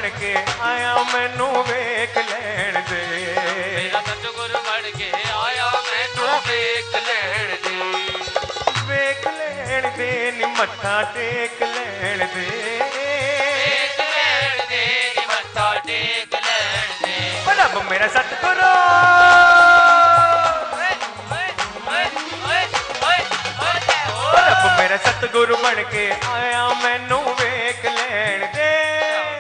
बन के आया मैनू वेख लैण दे। मेरा सतगुरु बन के आया मैनू वेख लैण दे। वेख लैण दे नी मत्था टेक लैण दे। टेक लैण दे नी मत्था टेक लैण दे। ओ रब मेरा सतगुरु मेरा सतगुरु बन के आया मैनू वेख लैण दे।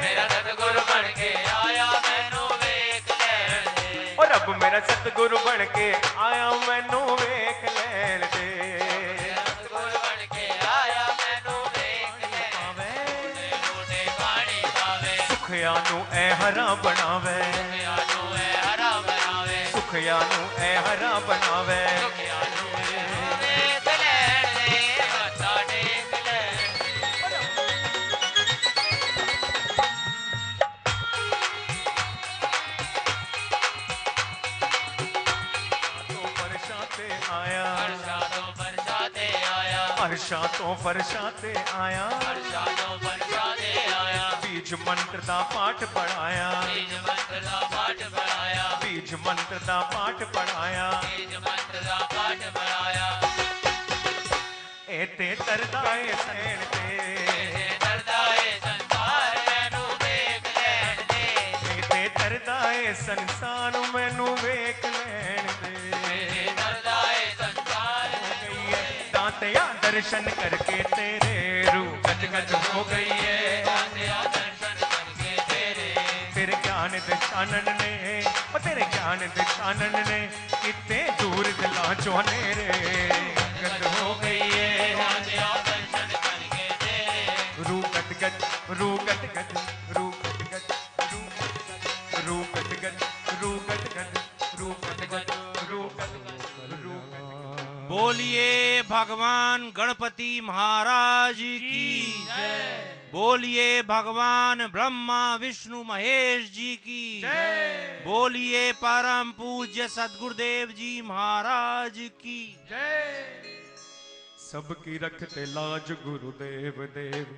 मेरा सतगुरु बन के आया मैनू वेख लैण दे। ओ रब मेरा सतगुरु बन के आया मैनू वेख लैण दे। सतगुरु बन के आया मैनू वेख लैण दे। लोटे पानी पावे सुखिया नू ऐ हरा बनावे। सुखिया नू ऐ हरा बनावे। सुखिया नू ऐ हरा बनावे। सुखिया नू वेख लैण दे मत्था टेक लैण दे। फरशा ते आया फरशा तो फरशा ते आया। फरशा तो फरशा ते आया। फरशा तो फरशा ते आया। बीज मंत्र दा पाठ पढ़ाया। बीज मंत्र दा पाठ पढ़ाया। बीज मंत्र दा पाठ पढ़ाया। बीज मंत्र दा पाठ पढ़ाया। एते तरदा ए सैन ते। डरदा ए संसार मैनू वेख लैण दे। एते तरदा ए संसार मैनू वेख लैण दे। डरदा ए संसार गई है दांतिया दर्शन करके तेरे रूह गज गज हो गई है। तेरा दर्शन करके तेरे ज्ञान दे चानन ने ओ तेरे ज्ञान दे चानन ने कितने दूर गला चो नेरे गज हो गई है। तेरा दर्शन करके तेरे। रूह गज गज रूह गज गज रूह गज गज रूह गज गज रूह गज गज रूह गज गज रूह गज गज रूह गज। बोलिए भगवान गणपति महाराज की जय। बोलिए भगवान ब्रह्मा विष्णु महेश जी की जय। बोलिए परम पूज्य सद्गुरुदेव जी महाराज की जय। सबकी रखते लाज गुरुदेव देव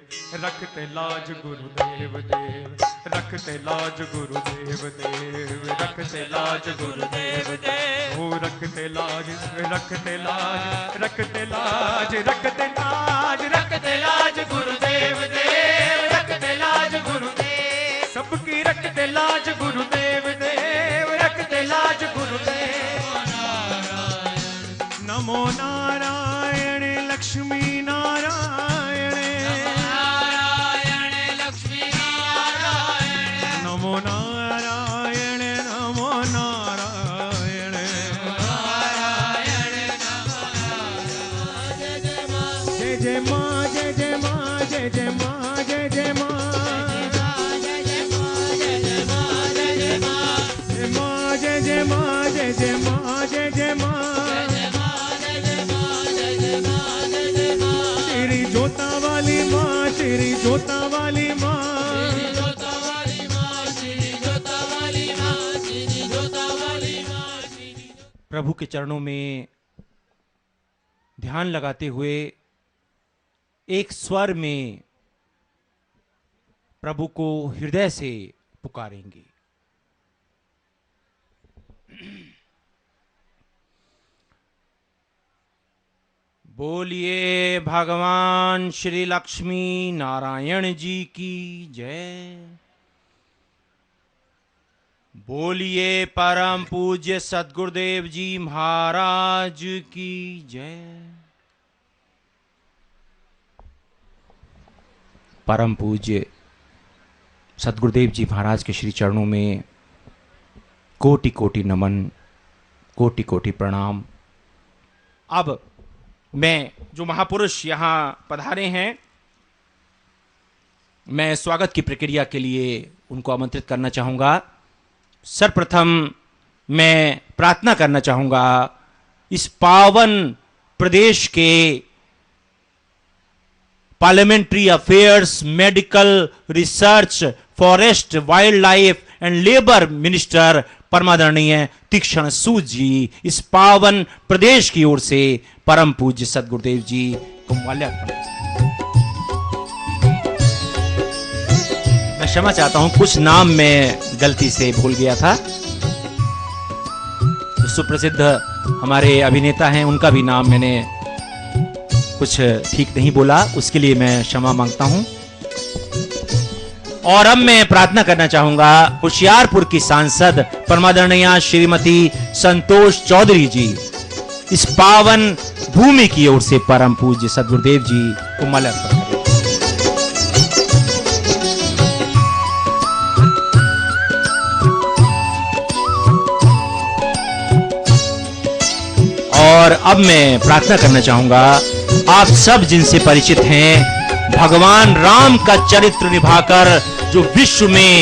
रखते लाज गुरुदेव देव रखते लाज गुरुदेव देव रखते लाज गुरुदेव देव वो रखते लाज रखते लाज रखते लाज रखते लाज रखते लाज गुरुदेव देव रखते लाज गुरुदेव सबकी रखते लाज गुरुदेव देव रखते लाज गुरुदेव। नमो नारायण लक्ष्मी नारायण नारायण लक्ष्मी नारायण। नमो नारायण नमो नारायण जय जय माँ जय जय माँ जय जय माँ जय जय माँ जय माँ जय जय माँ जय जय माँ जय जय माँ तेरी जोता वाली माँ तेरी जोता वाली माँ प्रभु के चरणों में ध्यान लगाते हुए एक स्वर में प्रभु को हृदय से पुकारेंगे। बोलिए भगवान श्री लक्ष्मी नारायण जी की जय। बोलिए परम पूज्य सद्गुरुदेव जी महाराज की जय। परम पूज्य सद्गुरुदेव जी महाराज के श्री चरणों में कोटि कोटि नमन, कोटि कोटि प्रणाम। अब मैं जो महापुरुष यहाँ पधारे हैं, मैं स्वागत की प्रक्रिया के लिए उनको आमंत्रित करना चाहूँगा। सर्वप्रथम मैं प्रार्थना करना चाहूँगा इस पावन प्रदेश के parliamentary affairs, medical research, forest, wildlife and labour minister परमादरणीय तीक्ष्ण सूद जी इस पावन प्रदेश की ओर से परम पूज्य सद्गुरुदेव जी को माल्यार्पण। मैं क्षमा चाहता हूं, कुछ नाम मैं गलती से भूल गया था। जो सुप्रसिद्ध हमारे अभिनेता हैं उनका भी नाम मैंने कुछ ठीक नहीं बोला, उसके लिए मैं क्षमा मांगता हूं। और अब मैं प्रार्थना करना चाहूंगा होशियारपुर की सांसद परमादरणीय श्रीमती संतोष चौधरी जी, इस पावन भूमि की ओर से परम पूज्य सद्गुरुदेव जी को माला अर्पण करें। और अब मैं प्रार्थना करना चाहूंगा, आप सब जिनसे परिचित हैं, भगवान राम का चरित्र निभाकर जो विश्व में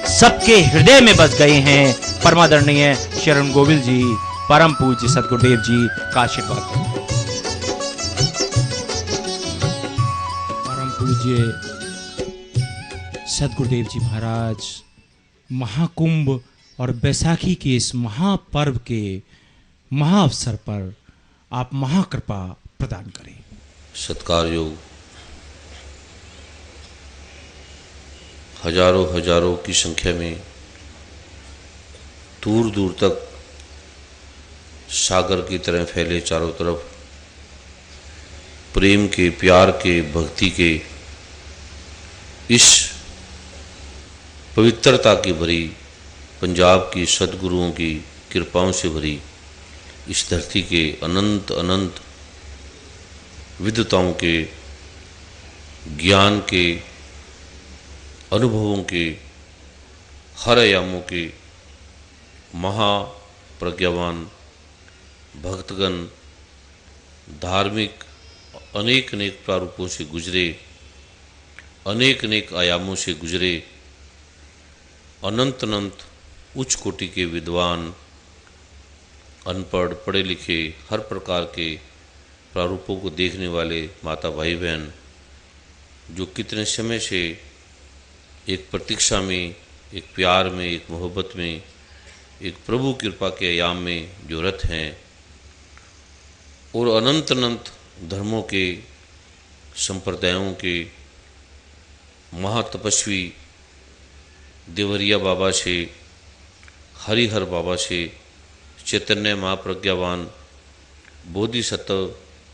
सबके हृदय में बस गए हैं, परमादरणीय शरण गोविल जी, परम पूज्य सद्गुरुदेव जी का आशीर्वाद करें। परम पूज्य सद्गुरुदेव जी महाराज, महाकुंभ और बैसाखी के इस महापर्व के महाअवसर पर आप महाकृपा प्रदान करें। सत्कार योग हजारों हजारों की संख्या में दूर दूर तक सागर की तरह फैले चारों तरफ प्रेम के, प्यार के, भक्ति के इस पवित्रता की भरी, पंजाब की सद्गुरुओं की कृपाओं से भरी इस धरती के अनंत अनंत विद्वताओं के, ज्ञान के, अनुभवों के, हर आयामों के महाप्रज्ञावान भक्तगण धार्मिक अनेक अनेक प्रारूपों से गुजरे, अनेक अनेक आयामों से गुजरे, अनंत अनंत उच्च कोटि के विद्वान, अनपढ़, पढ़े लिखे, हर प्रकार के प्रारूपों को देखने वाले माता भाई बहन, जो कितने समय से एक प्रतीक्षा में, एक प्यार में, एक मोहब्बत में, एक प्रभु कृपा के आयाम में जो रत हैं, और अनंत अनंत धर्मों के, संप्रदायों के महातपस्वी देवरिया बाबा से, हरिहर बाबा से, चैतन्य महाप्रज्ञावान बोधिसत्व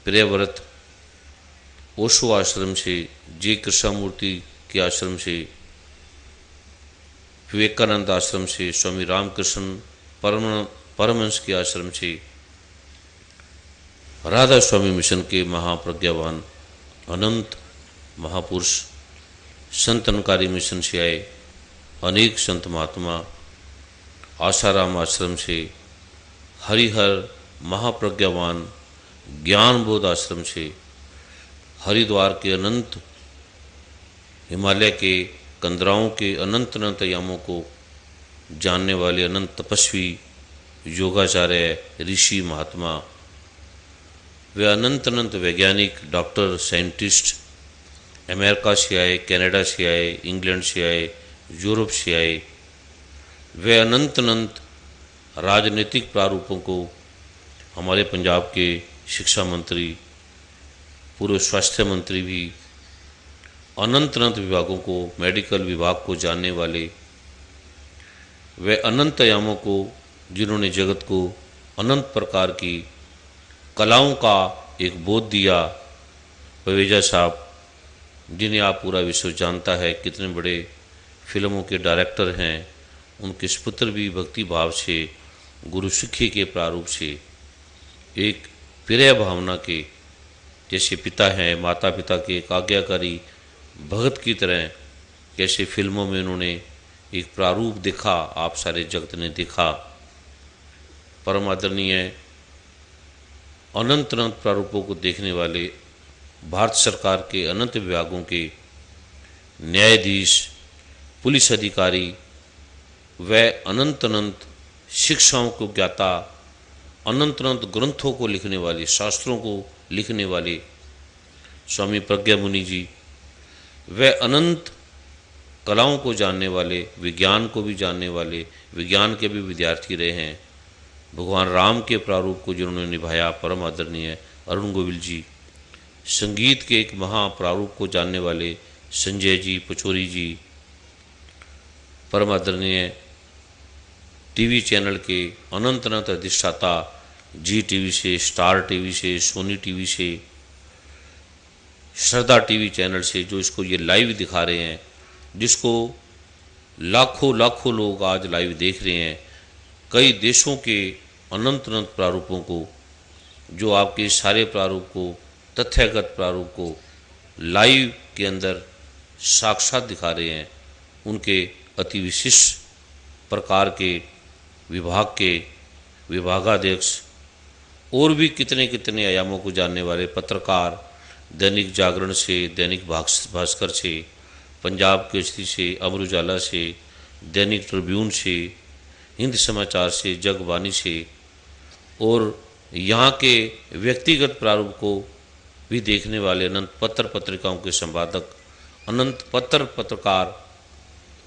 प्रियव्रत ओशो आश्रम से, जे कृष्णामूर्ति के आश्रम से, विवेकानंद आश्रम से, स्वामी रामकृष्ण परमहंस के आश्रम से, राधा स्वामी मिशन के महाप्रज्ञावान अनंत महापुरुष, संतनकारी मिशन से आए अनेक संत महात्मा, आसाराम आश्रम से, हरिहर महाप्रज्ञावान ज्ञान बोध आश्रम से, हरिद्वार के अनंत, हिमालय के कंदराओं के अनंत अनंत आयामों को जानने वाले अनंत तपस्वी योगाचार्य, ऋषि, महात्मा, वे अनंत अनंत वैज्ञानिक, डॉक्टर, साइंटिस्ट, अमेरिका से आए, कनाडा से आए, इंग्लैंड से आए, यूरोप से आए, वे अनंत अनंत राजनीतिक प्रारूपों को हमारे पंजाब के शिक्षा मंत्री, पूर्व स्वास्थ्य मंत्री भी, अनंत अनंत विभागों को, मेडिकल विभाग को जानने वाले, वे अनंत आयामों को, जिन्होंने जगत को अनंत प्रकार की कलाओं का एक बोध दिया, पवेजा साहब, जिन्हें आप पूरा विश्व जानता है, कितने बड़े फिल्मों के डायरेक्टर हैं, उनके सुपुत्र भी भक्ति भाव से, गुरु सिक्खी के प्रारूप से, एक प्रिय भावना के जैसे पिता हैं, माता पिता के एक आज्ञाकारी भगत की तरह कैसे फिल्मों में उन्होंने एक प्रारूप देखा, आप सारे जगत ने देखा। परम आदरणीय अनंत अनंत प्रारूपों को देखने वाले भारत सरकार के अनंत विभागों के न्यायाधीश, पुलिस अधिकारी, व अनंत अनंत शिक्षाओं को ज्ञाता, अनंत अनंत ग्रंथों को लिखने वाले, शास्त्रों को लिखने वाले स्वामी प्रज्ञा मुनि जी, व अनंत कलाओं को जानने वाले, विज्ञान को भी जानने वाले, विज्ञान के भी विद्यार्थी रहे हैं, भगवान राम के प्रारूप को जिन्होंने निभाया, परम आदरणीय अरुण गोविल जी, संगीत के एक महाप्रारूप को जानने वाले संजय जी, पचौरी जी, परम आदरणीय टीवी चैनल के अनंत अनंत अधिष्ठाता जी टीवी से, स्टार टीवी से, सोनी टीवी से, श्रद्धा टीवी चैनल से जो इसको ये लाइव दिखा रहे हैं, जिसको लाखों लाखों लोग आज लाइव देख रहे हैं, कई देशों के अनंत अनंत प्रारूपों को, जो आपके सारे प्रारूप को, तथ्यगत प्रारूप को लाइव के अंदर साक्षात दिखा रहे हैं, उनके अति विशिष्ट प्रकार के विभाग के विभागाध्यक्ष और भी कितने कितने आयामों को जानने वाले पत्रकार, दैनिक जागरण से, दैनिक भास्कर से, पंजाब केसरी से, अमर उजाला से, दैनिक ट्रिब्यून से, हिंद समाचार से, जगबानी से, और यहाँ के व्यक्तिगत प्रारूप को भी देखने वाले अनंत पत्र पत्रिकाओं के संपादक, अनंत पत्र पत्रकार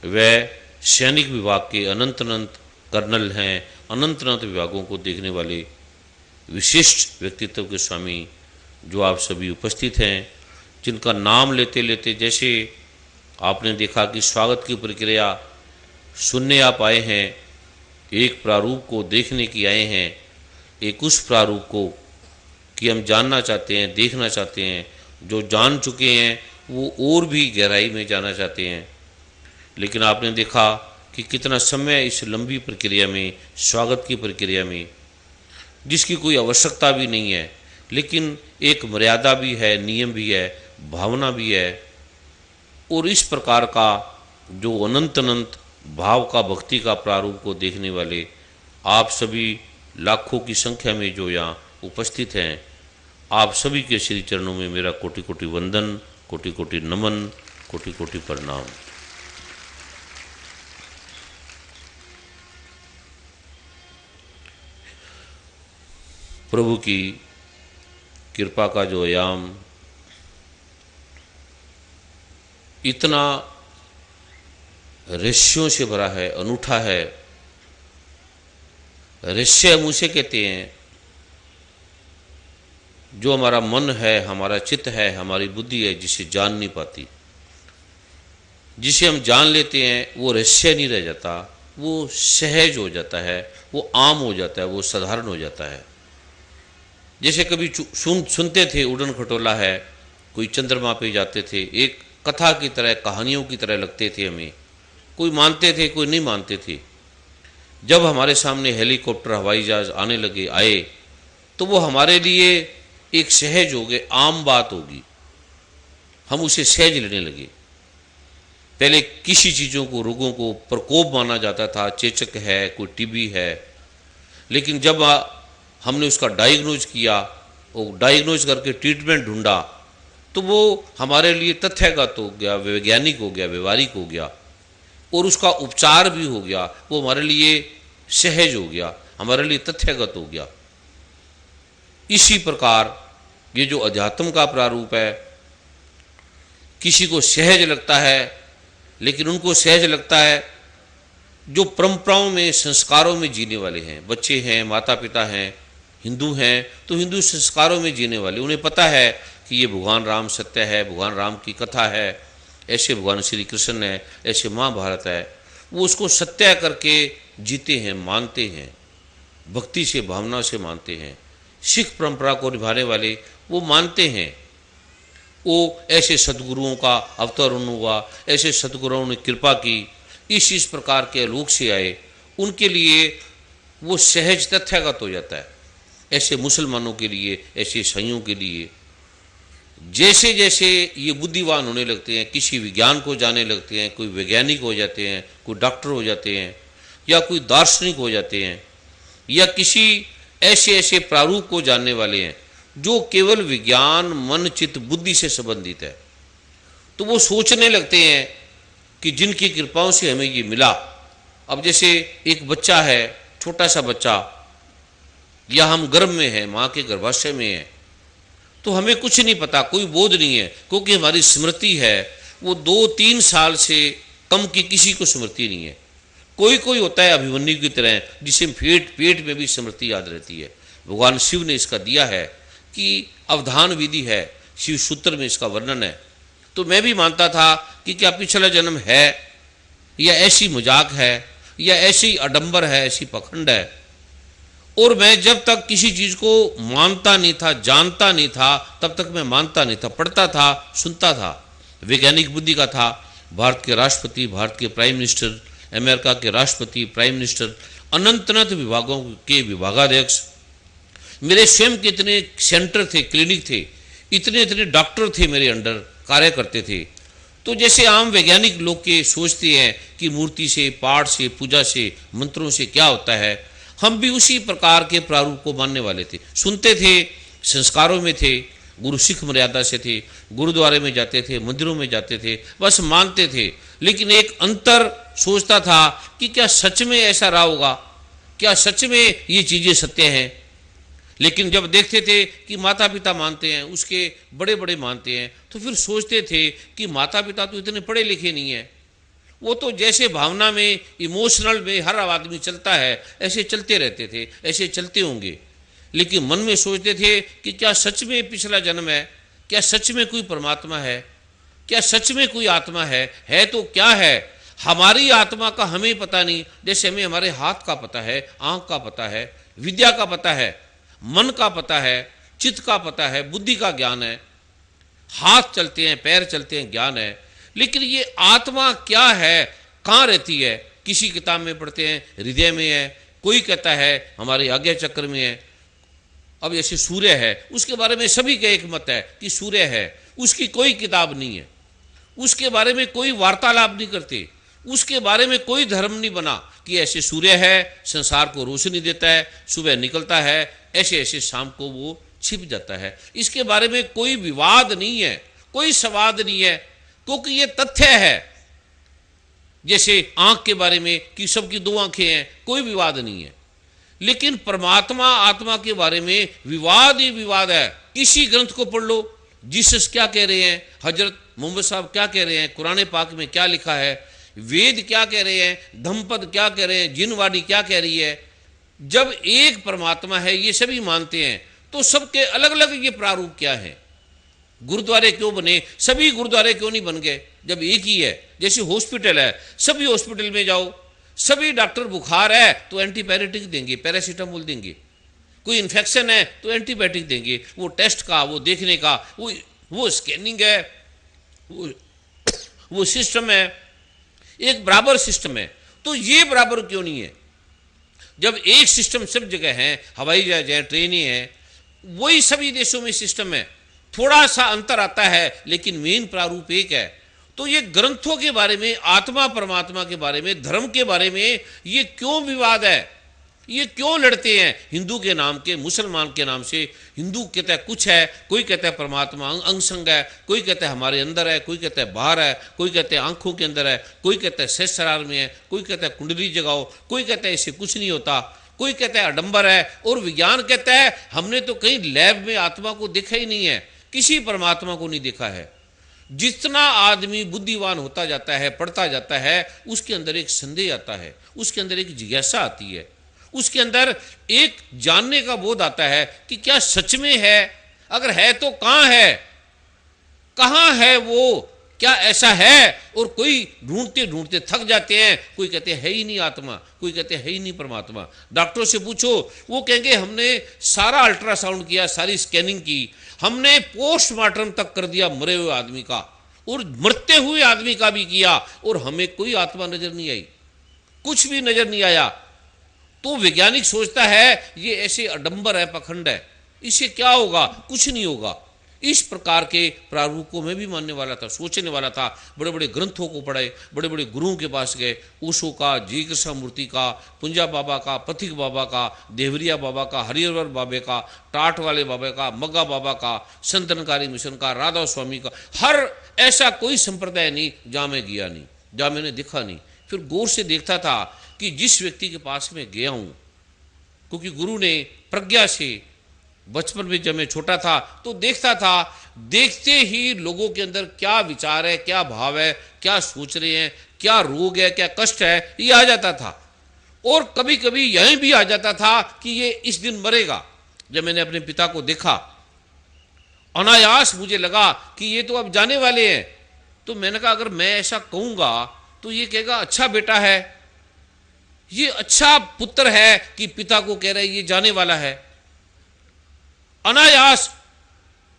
व सैनिक विभाग के अनंत अनंत कर्नल हैं, अनंत अनंत विभागों को देखने वाले विशिष्ट व्यक्तित्व के स्वामी जो आप सभी उपस्थित हैं, जिनका नाम लेते लेते जैसे आपने देखा कि स्वागत की प्रक्रिया सुनने आप आए हैं, एक प्रारूप को देखने की आए हैं, एक उस प्रारूप को कि हम जानना चाहते हैं, देखना चाहते हैं, जो जान चुके हैं वो और भी गहराई में जाना चाहते हैं। लेकिन आपने देखा कि कितना समय इस लंबी प्रक्रिया में, स्वागत की प्रक्रिया में, जिसकी कोई आवश्यकता भी नहीं है, लेकिन एक मर्यादा भी है, नियम भी है, भावना भी है, और इस प्रकार का जो अनंत अनंत भाव का, भक्ति का प्रारूप को देखने वाले आप सभी लाखों की संख्या में जो यहाँ उपस्थित हैं, आप सभी के श्री चरणों में मेरा कोटि कोटि वंदन, कोटि कोटि नमन, कोटि कोटि प्रणाम। प्रभु की कृपा का जो आयाम इतना रहस्यों से भरा है, अनूठा है। रहस्य हम उसे कहते हैं जो हमारा मन है, हमारा चित्त है, हमारी बुद्धि है, जिसे जान नहीं पाती। जिसे हम जान लेते हैं वो रहस्य नहीं रह जाता, वो सहज हो जाता है, वो आम हो जाता है, वो साधारण हो जाता है। जैसे कभी सुनते थे उड़न खटोला है, कोई चंद्रमा पे जाते थे, एक कथा की तरह, कहानियों की तरह लगते थे हमें, कोई मानते थे, कोई नहीं मानते थे। जब हमारे सामने हेलीकॉप्टर, हवाई जहाज आने लगे, आए, तो वो हमारे लिए एक सहज हो गए, आम बात होगी, हम उसे सहज लेने लगे। पहले किसी चीज़ों को, रोगों को प्रकोप माना जाता था, चेचक है, कोई टीबी है, लेकिन जब हमने उसका डायग्नोज किया और डायग्नोज करके ट्रीटमेंट ढूंढा, तो वो हमारे लिए तथ्यगत हो गया, वैज्ञानिक हो गया, व्यवहारिक हो गया, और उसका उपचार भी हो गया, वो हमारे लिए सहज हो गया, हमारे लिए तथ्यगत हो गया। इसी प्रकार ये जो अध्यात्म का प्रारूप है, किसी को सहज लगता है, लेकिन उनको सहज लगता है जो परंपराओं में, संस्कारों में जीने वाले हैं। बच्चे हैं, माता पिता हैं, हिंदू हैं, तो हिंदू संस्कारों में जीने वाले, उन्हें पता है कि ये भगवान राम सत्य है, भगवान राम की कथा है, ऐसे भगवान श्री कृष्ण है, ऐसे महाभारत है, वो उसको सत्य करके जीते हैं, मानते हैं, भक्ति से, भावना से मानते हैं। सिख परंपरा को निभाने वाले वो मानते हैं, वो ऐसे सदगुरुओं का अवतरण हुआ, ऐसे सदगुरुओं ने कृपा की, इस प्रकार के आलोक से आए, उनके लिए वो सहज तथ्यगत हो जाता है। ऐसे मुसलमानों के लिए, ऐसे ईसाइयों के लिए, जैसे जैसे ये बुद्धिवान होने लगते हैं, किसी विज्ञान को जानने लगते हैं, कोई वैज्ञानिक हो जाते हैं, कोई डॉक्टर हो जाते हैं, या कोई दार्शनिक हो जाते हैं, या किसी ऐसे ऐसे प्रारूप को जानने वाले हैं जो केवल विज्ञान, मन, चित्त, बुद्धि से संबंधित है, तो वो सोचने लगते हैं कि जिनकी कृपाओं से हमें ये मिला। अब जैसे एक बच्चा है, छोटा सा बच्चा, या हम गर्भ में हैं, माँ के गर्भाशय में हैं, तो हमें कुछ नहीं पता, कोई बोध नहीं है, क्योंकि हमारी स्मृति है वो 2-3 साल से कम की किसी को स्मृति नहीं है। कोई कोई होता है अभिमन्यु की तरह, जिसे पेट में भी स्मृति याद रहती है। भगवान शिव ने इसका दिया है कि अवधान विधि है, शिव सूत्र में इसका वर्णन है। तो मैं भी मानता था कि क्या पिछला जन्म है, या ऐसी मजाक है, या ऐसी आडंबर है, ऐसी पखंड है। और मैं जब तक किसी चीज को मानता नहीं था, जानता नहीं था, तब तक मैं मानता नहीं था, पढ़ता था, सुनता था। वैज्ञानिक बुद्धि का था, भारत के राष्ट्रपति, भारत के प्राइम मिनिस्टर, अमेरिका के राष्ट्रपति, प्राइम मिनिस्टर, अनंत अनंत विभागों के विभागाध्यक्ष, मेरे स्वयं के इतने सेंटर थे, क्लिनिक थे, इतने इतने डॉक्टर थे मेरे अंडर, कार्य करते थे। तो जैसे आम वैज्ञानिक लोग के सोचते हैं कि मूर्ति से, पाठ से, पूजा से, मंत्रों से क्या होता है, हम भी उसी प्रकार के प्रारूप को मानने वाले थे। सुनते थे, संस्कारों में थे, गुरु सिख मर्यादा से थे, गुरुद्वारे में जाते थे, मंदिरों में जाते थे, बस मानते थे। लेकिन एक अंतर सोचता था कि क्या सच में ऐसा रहा होगा, क्या सच में ये चीज़ें सत्य हैं। लेकिन जब देखते थे कि माता पिता मानते हैं, उसके बड़े बड़े मानते हैं, तो फिर सोचते थे कि माता पिता तो इतने पढ़े लिखे नहीं हैं, वो तो जैसे भावना में, इमोशनल में हर आदमी चलता है, ऐसे चलते रहते थे, ऐसे चलते होंगे। लेकिन मन में सोचते थे कि क्या सच में पिछला जन्म है, क्या सच में कोई परमात्मा है, क्या सच में कोई आत्मा है तो क्या है। हमारी आत्मा का हमें पता नहीं, जैसे हमें हमारे हाथ का पता है, आंख का पता है, विद्या का पता है, मन का पता है, चित्त का पता है, बुद्धि का ज्ञान है, हाथ चलते हैं, पैर चलते हैं, ज्ञान है। लेकिन ये आत्मा क्या है, कहाँ रहती है, किसी किताब में पढ़ते हैं हृदय में है, कोई कहता है हमारे आज्ञा चक्र में है। अब जैसे सूर्य है, उसके बारे में सभी का एक मत है कि सूर्य है, उसकी कोई किताब नहीं है, उसके बारे में कोई वार्तालाप नहीं करते, उसके बारे में कोई धर्म नहीं बना कि ऐसे सूर्य है, संसार को रोशनी देता है, सुबह निकलता है, ऐसे ऐसे शाम को वो छिप जाता है। इसके बारे में कोई विवाद नहीं है, कोई संवाद नहीं है, क्योंकि ये तथ्य है। जैसे आंख के बारे में कि सबकी दो आंखें हैं, कोई विवाद नहीं है। लेकिन परमात्मा आत्मा के बारे में विवाद ही विवाद है। किसी ग्रंथ को पढ़ लो, जीसस क्या कह रहे हैं, हजरत मोहम्मद साहब क्या कह रहे हैं, कुरान पाक में क्या लिखा है, वेद क्या कह रहे हैं, धम्मपद क्या कह रहे हैं, जिनवाणी क्या कह रही है। जब एक परमात्मा है, ये सभी मानते हैं, तो सबके अलग अलग ये प्रारूप क्या है। गुरुद्वारे क्यों बने, सभी गुरुद्वारे क्यों नहीं बन गए जब एक ही है। जैसे हॉस्पिटल है, सभी हॉस्पिटल में जाओ, सभी डॉक्टर बुखार है तो एंटीबायोटिक देंगे, पैरासीटामोल देंगे, कोई इन्फेक्शन है तो एंटीबायोटिक देंगे। वो टेस्ट का, वो देखने का, वो स्कैनिंग है, वो सिस्टम है, एक बराबर सिस्टम है। तो ये बराबर क्यों नहीं है जब एक सिस्टम सब जगह है, हवाई जहाज है, ट्रेनें हैं, वही सभी देशों में सिस्टम है। थोड़ा सा अंतर आता है लेकिन मेन प्रारूप एक है। तो ये ग्रंथों के बारे में, आत्मा परमात्मा के बारे में, धर्म के बारे में ये क्यों विवाद है, ये क्यों लड़ते हैं हिंदू के नाम के, मुसलमान के नाम से। हिंदू कहता है कुछ है, कोई कहता है परमात्मा अंग संग है, कोई कहता है हमारे अंदर है, कोई कहता है बाहर है, कोई कहता है आंखों के अंदर है, कोई कहता है सहस्रार में है, कोई कहता है कुंडली जगाओ, कोई कहता है इससे कुछ नहीं होता, कोई कहता है आडंबर है। और विज्ञान कहता है हमने तो कहीं लैब में आत्मा को देखा ही नहीं है, किसी परमात्मा को नहीं देखा है। जितना आदमी बुद्धिवान होता जाता है, पढ़ता जाता है, उसके अंदर एक संदेह आता है, उसके अंदर एक जिज्ञासा आती है, उसके अंदर एक जानने का बोध आता है कि क्या सच में है, अगर है तो कहाँ है वो, क्या ऐसा है। और कोई ढूंढते ढूंढते थक जाते हैं, कोई कहते है ही नहीं आत्मा, कोई कहते है ही नहीं परमात्मा। डॉक्टरों से पूछो, वो कहेंगे हमने सारा अल्ट्रासाउंड किया, सारी स्कैनिंग की, हमने पोस्टमार्टम तक कर दिया मरे हुए आदमी का, और मरते हुए आदमी का भी किया, और हमें कोई आत्मा नजर नहीं आई, कुछ भी नजर नहीं आया। तो वैज्ञानिक सोचता है ये ऐसे आडंबर है, पखंड है, इससे क्या होगा, कुछ नहीं होगा। इस प्रकार के प्रारूप को मैं भी मानने वाला था, सोचने वाला था। बड़े बड़े ग्रंथों को पढ़े, बड़े बड़े गुरुओं के पास गए, ओशो का, जी कृष्ण मूर्ति का, पुंजा बाबा का, पथिक बाबा का, देवरिया बाबा का, हरिहर बाबे का, टाट वाले बाबा का, मग्गा बाबा का, संतनकारी मिशन का, राधा स्वामी का, हर ऐसा कोई संप्रदाय नहीं जहाँ मैं गया नहीं, जहाँ मैंने देखा नहीं। फिर गौर से देखता था कि जिस व्यक्ति के पास मैं गया हूँ, क्योंकि गुरु ने प्रज्ञा से, बचपन में जब मैं छोटा था तो देखता था, देखते ही लोगों के अंदर क्या विचार है, क्या भाव है, क्या सोच रहे हैं, क्या रोग है, क्या कष्ट है, ये आ जाता था। और कभी कभी यहीं भी आ जाता था कि ये इस दिन मरेगा। जब मैंने अपने पिता को देखा, अनायास मुझे लगा कि ये तो अब जाने वाले हैं। तो मैंने कहा अगर मैं ऐसा कहूँगा तो ये कहेगा अच्छा बेटा है, ये अच्छा पुत्र है कि पिता को कह रहे ये जाने वाला है। अनायास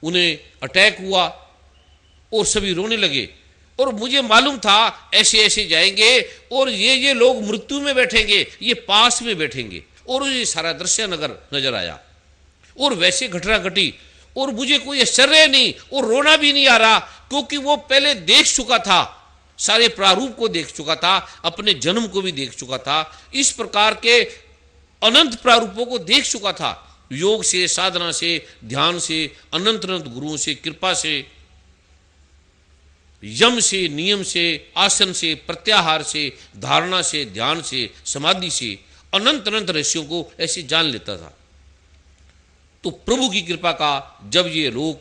उन्हें अटैक हुआ और सभी रोने लगे। और मुझे मालूम था ऐसे ऐसे जाएंगे और ये लोग मृत्यु में बैठेंगे, ये पास में बैठेंगे। और ये सारा दृश्य नजर आया और वैसे घटना घटी। और मुझे कोई आश्चर्य नहीं और रोना भी नहीं आ रहा, क्योंकि वो पहले देख चुका था, सारे प्रारूप को देख चुका था, अपने जन्म को भी देख चुका था, इस प्रकार के अनंत प्रारूपों को देख चुका था। योग से, साधना से, ध्यान से, अनंत अनंत गुरुओं से, कृपा से, यम से, नियम से, आसन से, प्रत्याहार से, धारणा से, ध्यान से, समाधि से अनंत अनंत रहस्यों को ऐसे जान लेता था। तो प्रभु की कृपा का जब ये रोग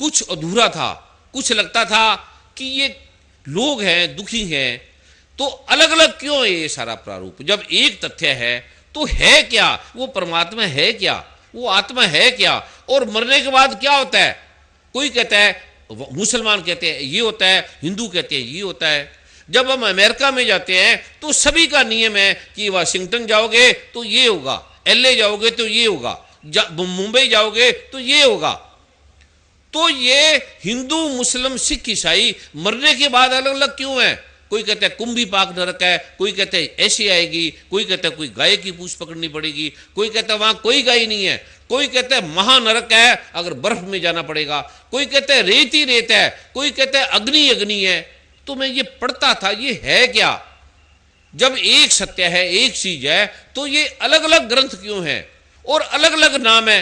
कुछ अधूरा था, कुछ लगता था कि ये लोग हैं, दुखी हैं, तो अलग अलग क्यों है ये सारा प्रारूप? जब एक तथ्य है तो है क्या? वो परमात्मा है क्या? वो आत्मा है क्या? और मरने के बाद क्या होता है? कोई कहता है, मुसलमान कहते हैं ये होता है, हिंदू कहते हैं ये होता है। जब हम अमेरिका में जाते हैं तो सभी का नियम है कि वाशिंगटन जाओगे तो ये होगा, LA जाओगे तो ये होगा, मुंबई जाओगे तो ये होगा। तो ये हिंदू, मुस्लिम, सिख, ईसाई मरने के बाद अलग अलग क्यों है? कोई कहता है कुंभी पाक नरक है, कोई कहता है ऐसी आएगी, कोई कहता है कोई गाय की पूंछ पकड़नी पड़ेगी, कोई कहता है वहां कोई गाय नहीं है, कोई कहता है महानरक है, अगर बर्फ में जाना पड़ेगा, कोई कहता है रेत ही रेत है, कोई कहता है अग्नि अग्नि है। तो मैं ये पढ़ता था, ये है क्या? जब एक सत्य है, एक चीज है, तो ये अलग अलग ग्रंथ क्यों है और अलग अलग नाम है,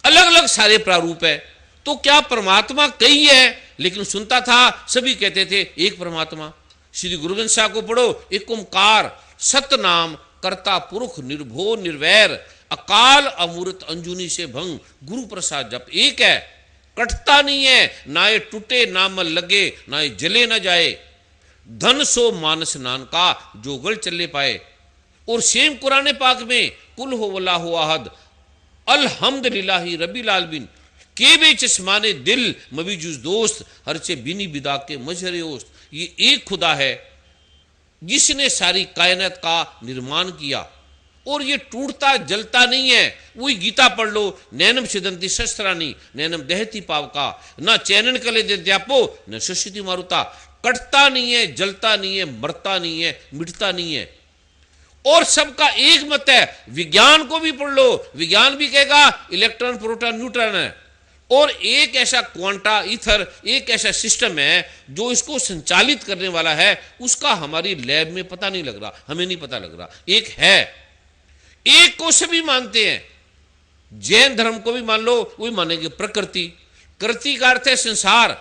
अलग अलग सारे प्रारूप है? तो क्या परमात्मा कई है? लेकिन सुनता था सभी कहते थे एक परमात्मा। श्री गुरु ग्रंथ साहब को पढ़ो, एक ओंकार सतनाम कर्ता पुरुष निर्भो निर्वैर अकाल अमृत अंजुनी से भंग गुरु प्रसाद जप। एक है, कटता नहीं है, ना ये टूटे ना मल लगे, ना ये जले ना जाए। धन सो मानस नान का जो गल चले पाए। और सेम कुरान पाक में कुल हो वला हो आहद अल्हम्दुलिल्लाहि रब्बिल आलमीन के बे चश्माने दिल मबीजुज दोस्त हर से बिनी बिदा के मजहरे ओस्त। ये एक खुदा है जिसने सारी कायनात का निर्माण किया और ये टूटता जलता नहीं है। वही गीता पढ़ लो, नैनम सिदंती शस्त्रानी नैनम दहती पावका ना चैनन कले देत्यापो न शशिति मारुता। कटता नहीं है, जलता नहीं है, मरता नहीं है, मिटता नहीं है। और सबका एक मत है। विज्ञान को भी पढ़ लो, विज्ञान भी कहेगा इलेक्ट्रॉन प्रोटॉन न्यूट्रॉन है। और एक ऐसा क्वांटा ईथर, एक ऐसा सिस्टम है जो इसको संचालित करने वाला है, उसका हमारी लैब में पता नहीं लग रहा, हमें नहीं पता लग रहा। एक है, एक को सभी मानते हैं। जैन धर्म को भी मान लो, वही मानेंगे प्रकृति। कृति का अर्थ है संसार,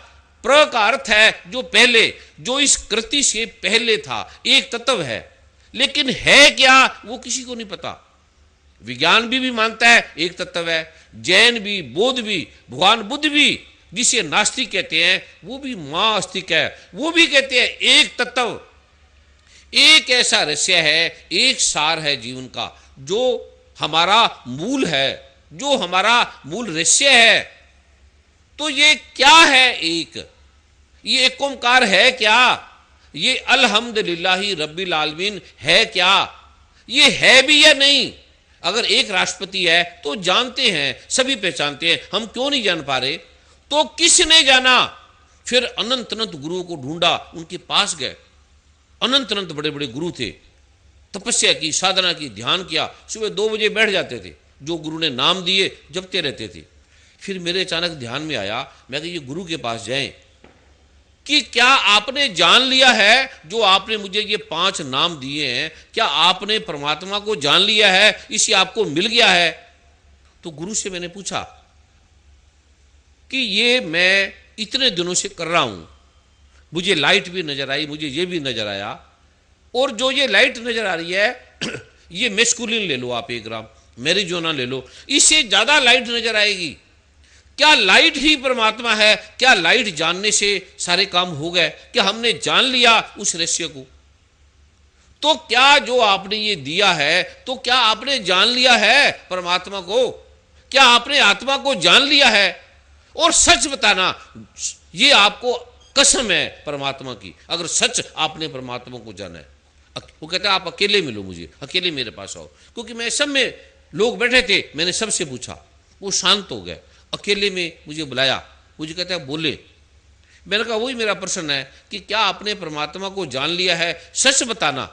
प्र का अर्थ है जो पहले, जो इस कृति से पहले था, एक तत्व है। लेकिन है क्या वो किसी को नहीं पता। विज्ञान भी मानता है एक तत्व है, जैन भी, बौद्ध भी, भगवान बुद्ध भी जिसे नास्तिक कहते हैं वो भी महाआस्तिक है, वो भी कहते हैं एक तत्व, एक ऐसा रहस्य है, एक सार है जीवन का, जो हमारा मूल है, जो हमारा मूल रहस्य है। तो ये क्या है? एक ये एक ओंकार है क्या? ये अल्हम्दुलिल्लाहि रब्बिल आलमीन है क्या? ये है भी या नहीं? अगर एक राष्ट्रपति है तो जानते हैं, सभी पहचानते हैं, हम क्यों नहीं जान पा रहे? तो किसने जाना? फिर अनंत अनंत गुरुओं को ढूंढा, उनके पास गए। अनंत अनंत बड़े बड़े गुरु थे, तपस्या की, साधना की, ध्यान किया, सुबह 2 बजे बैठ जाते थे, जो गुरु ने नाम दिए जपते रहते थे। फिर मेरे अचानक ध्यान में आया, मैं ये गुरु के पास जाएं कि क्या आपने जान लिया है जो आपने मुझे ये 5 नाम दिए हैं, क्या आपने परमात्मा को जान लिया है, इसे आपको मिल गया है? तो गुरु से मैंने पूछा कि ये मैं इतने दिनों से कर रहा हूं, मुझे लाइट भी नजर आई, मुझे ये भी नजर आया, और जो ये लाइट नजर आ रही है ये मेस्कुलिन ले लो आप 1 ग्राम, मैरिजुआना ले लो, इससे ज्यादा लाइट नजर आएगी। क्या लाइट ही परमात्मा है? क्या लाइट जानने से सारे काम हो गए? क्या हमने जान लिया उस रहस्य को? तो क्या जो आपने ये दिया है, तो क्या आपने जान लिया है परमात्मा को? क्या आपने आत्मा को जान लिया है? और सच बताना, ये आपको कसम है परमात्मा की, अगर सच आपने परमात्मा को जाना है। वो कहता है आप अकेले मिलो मुझे, अकेले मेरे पास आओ, क्योंकि मैं सब में लोग बैठे थे, मैंने सबसे पूछा, वो शांत हो गए, अकेले में मुझे बुलाया, मुझे कहता है बोले। मैंने कहा वही मेरा प्रश्न है कि क्या आपने परमात्मा को जान लिया है, सच बताना।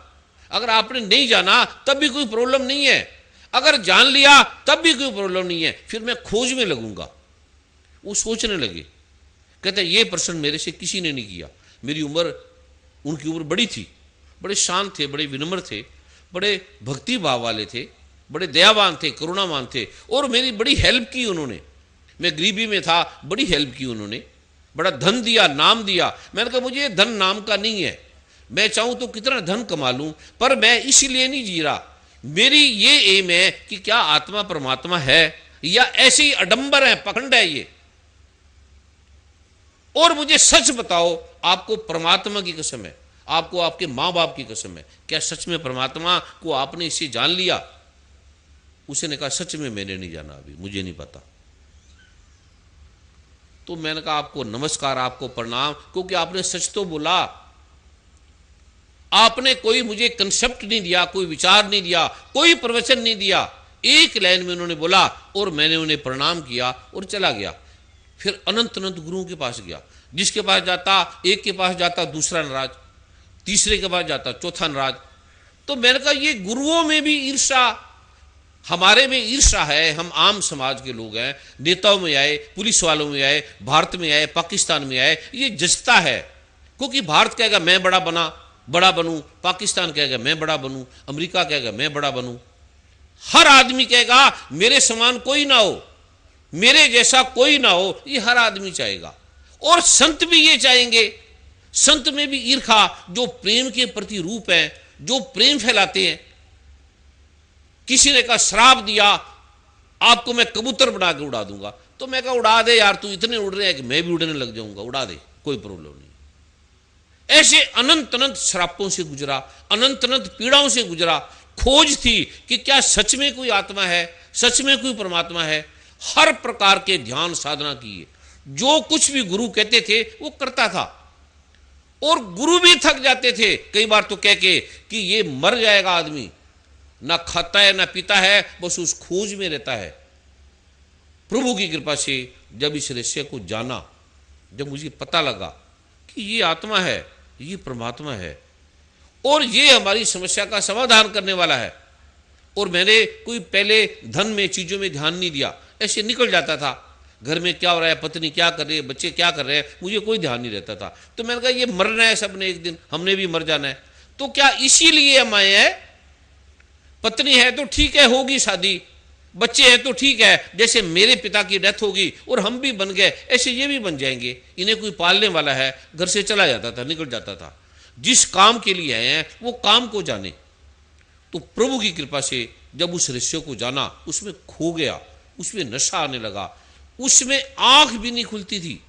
अगर आपने नहीं जाना तब भी कोई प्रॉब्लम नहीं है, अगर जान लिया तब भी कोई प्रॉब्लम नहीं है, फिर मैं खोज में लगूंगा। वो सोचने लगे, कहते ये प्रश्न मेरे से किसी ने नहीं किया। मेरी उम्र, उनकी उम्र बड़ी थी, बड़े शांत थे, बड़े विनम्र थे, बड़े भक्ति भाव वाले थे, बड़े दयावान थे, करुणावान थे, और मेरी बड़ी हेल्प की उन्होंने। मैं गरीबी में था, बड़ी हेल्प की उन्होंने, बड़ा धन दिया, नाम दिया। मैंने कहा मुझे धन नाम का नहीं है, मैं चाहूं तो कितना धन कमा लूं, पर मैं इसीलिए नहीं जी रहा। मेरी ये एम है कि क्या आत्मा परमात्मा है या ऐसे ही अडंबर है, पखंड है ये। और मुझे सच बताओ, आपको परमात्मा की कसम है, आपको आपके मां बाप की कसम है, क्या सच में परमात्मा को आपने इसे जान लिया? उसने कहा सच में मैंने नहीं जाना, अभी मुझे नहीं पता। तो मैंने कहा आपको नमस्कार, आपको प्रणाम, क्योंकि आपने सच तो बोला, आपने कोई मुझे कंसेप्ट नहीं दिया, कोई विचार नहीं दिया, कोई प्रवचन नहीं दिया। एक लाइन में उन्होंने बोला और मैंने उन्हें प्रणाम किया और चला गया। फिर अनंत अनंत गुरुओं के पास गया, जिसके पास जाता, एक के पास जाता दूसरा नाराज, तीसरे के पास जाता चौथा नाराज। तो मैंने कहा ये गुरुओं में भी ईर्षा, हमारे में ईर्षा है। हम आम समाज के लोग हैं, नेताओं में आए, पुलिस वालों में आए, भारत में आए, पाकिस्तान में आए, ये जचता है। क्योंकि भारत कहेगा मैं बड़ा बनूं, पाकिस्तान कहेगा मैं बड़ा बनूं, अमेरिका कहेगा मैं बड़ा बनूं, हर आदमी कहेगा मेरे समान कोई ना हो, मेरे जैसा कोई ना हो, ये हर आदमी चाहेगा। और संत भी ये चाहेंगे। संत में भी ईर्षा, जो प्रेम के प्रति रूप है, जो प्रेम फैलाते हैं। किसी ने कहा श्राप दिया, आपको मैं कबूतर बना के उड़ा दूंगा। तो मैं कहा उड़ा दे यार, तू इतने उड़ रहे हैं कि मैं भी उड़ने लग जाऊंगा, उड़ा दे, कोई प्रॉब्लम नहीं। ऐसे अनंत अनंत श्रापों से गुजरा, अनंत अनंत पीड़ाओं से गुजरा। खोज थी कि क्या सच में कोई आत्मा है, सच में कोई परमात्मा है। हर प्रकार के ध्यान साधना किए, जो कुछ भी गुरु कहते थे वो करता था। और गुरु भी थक जाते थे कई बार तो कह के कि ये मर जाएगा आदमी, ना खाता है ना पीता है, बस उस खोज में रहता है। प्रभु की कृपा से जब इस रहस्य को जाना, जब मुझे पता लगा कि ये आत्मा है, ये परमात्मा है और ये हमारी समस्या का समाधान करने वाला है। और मैंने कोई पहले धन में, चीजों में ध्यान नहीं दिया, ऐसे निकल जाता था। घर में क्या हो रहा है, पत्नी क्या कर रही है, बच्चे क्या कर रहे हैं, मुझे कोई ध्यान नहीं रहता था। तो मैंने कहा ये मरना है सबने, एक दिन हमने भी मर जाना है। तो क्या इसीलिए हम आए हैं? पत्नी है तो ठीक है, होगी शादी, बच्चे हैं तो ठीक है, जैसे मेरे पिता की डेथ होगी और हम भी बन गए, ऐसे ये भी बन जाएंगे। इन्हें कोई पालने वाला है, घर से चला जाता था, निकल जाता था। जिस काम के लिए आए हैं वो काम को जाने। तो प्रभु की कृपा से जब उस रहस्य को जाना, उसमें खो गया, उसमें नशा आने लगा, उसमें आंख भी नहीं खुलती थी,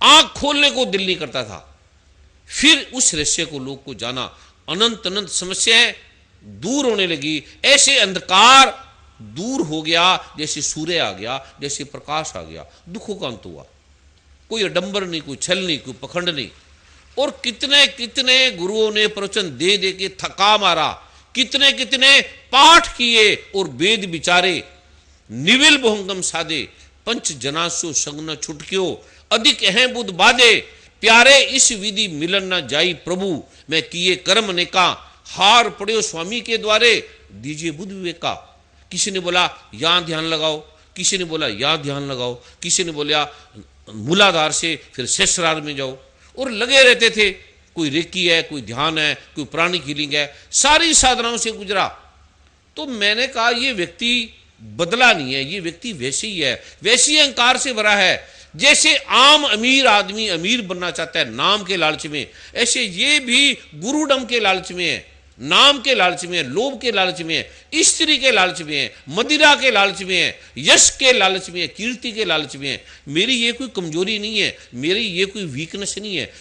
आंख खोलने को दिल नहीं करता था। फिर उस रहस्य को, लोग को जाना, अनंत अनंत समस्याएं दूर होने लगी। ऐसे अंधकार दूर हो गया जैसे सूर्य आ गया, जैसे प्रकाश आ गया, दुखों का अंत हुआ। कोई अडंबर नहीं, कोई छल नहीं, कोई पखंड नहीं। और कितने कितने गुरुओं ने प्रवचन दे दे के थका मारा, कितने कितने पाठ किए और वेद विचारे, निविल बहुंगम साधे, पंच जनासो संग न छुटक्यो, अधिक है बुध बाधे, प्यारे इस विधि मिलन न जाई प्रभु, मैं किए कर्म ने का, हार पड़े स्वामी के द्वारे, दीजिए बुद्ध विवेका। किसी ने बोला यहां ध्यान लगाओ, किसी ने बोला यहां ध्यान लगाओ, किसी ने बोला मूलाधार से फिर सहस्रार में जाओ, और लगे रहते थे। कोई रेकी है, कोई ध्यान है, कोई प्राणिक हीलिंग है, सारी साधनाओं से गुजरा। तो मैंने कहा ये व्यक्ति बदला नहीं है, ये व्यक्ति वैसे ही है, वैसे ही अहंकार से भरा है। जैसे आम अमीर आदमी अमीर बनना चाहता है नाम के लालच में, ऐसे ये भी गुरुडम के लालच में है, नाम के लालच में है, लोभ के लालच में है, स्त्री के लालच में है, मदिरा के लालच में है, यश के लालच में है, कीर्ति के लालच में है। मेरी ये कोई कमजोरी नहीं है, मेरी ये कोई वीकनेस नहीं है।